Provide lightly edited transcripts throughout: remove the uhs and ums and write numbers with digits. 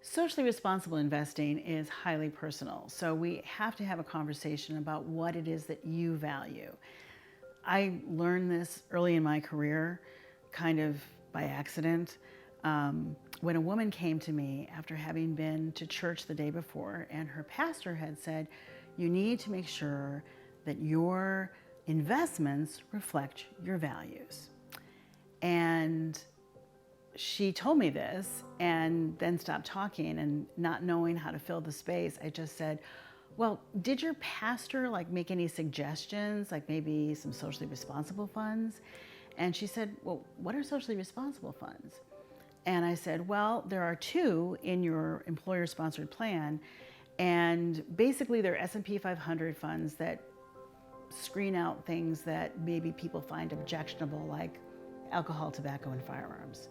Socially responsible investing is highly personal, so we have to have a conversation about what it is that you value. I learned this early in my career, kind of by accident, when a woman came to me after having been to church the day before, and her pastor had said, "You need to make sure that your investments reflect your values." And she told me this and then stopped talking, and not knowing how to fill the space, I just said, "Well, did your pastor like make any suggestions, like maybe some socially responsible funds?" And she said, "Well, what are socially responsible funds?" And I said, "Well, there are two in your employer sponsored plan, and basically they're S&P 500 funds that screen out things that maybe people find objectionable, like alcohol, tobacco, and firearms."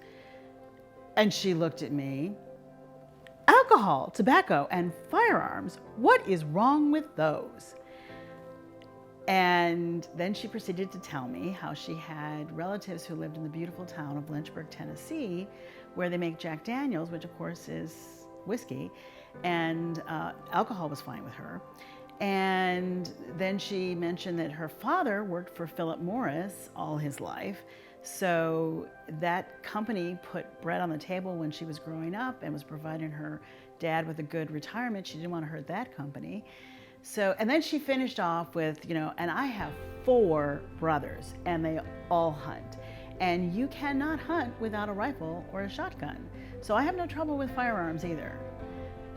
And she looked at me. "Alcohol, tobacco, and firearms? What is wrong with those?" And then she proceeded to tell me how she had relatives who lived in the beautiful town of Lynchburg, Tennessee, where they make Jack Daniels, which of course is whiskey, and alcohol was fine with her. And then she mentioned that her father worked for Philip Morris all his life. So that company put bread on the table when she was growing up and was providing her dad with a good retirement. She didn't want to hurt that company. So, and then she finished off with, and I have four brothers and they all hunt. And you cannot hunt without a rifle or a shotgun. So I have no trouble with firearms either.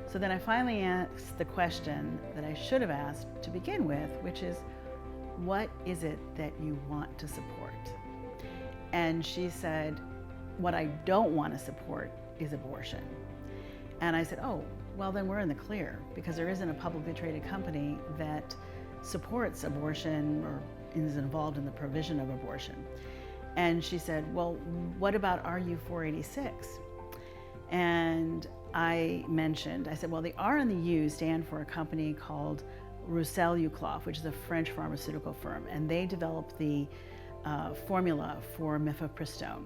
So then I finally asked the question that I should have asked to begin with, which is, what is it that you want to support? And she said, "What I don't want to support is abortion." And I said, "Oh, well, then we're in the clear, because there isn't a publicly traded company that supports abortion or is involved in the provision of abortion." And she said, "Well, what about RU 486? And I said, "Well, the R and the U stand for a company called Roussel Uclof, which is a French pharmaceutical firm, and they developed the formula for mifepristone.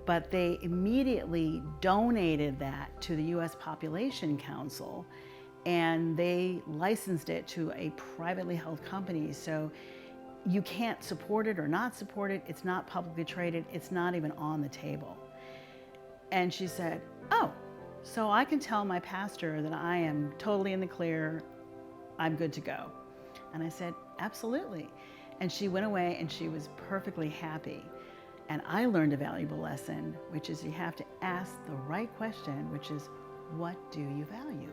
But they immediately donated that to the US Population Council, and they licensed it to a privately held company. So you can't support it or not support it. It's not publicly traded. It's not even on the table." And she said, "Oh, so I can tell my pastor that I am totally in the clear. I'm good to go." And I said, "Absolutely." And she went away and she was perfectly happy. And I learned a valuable lesson, which is you have to ask the right question, which is, what do you value?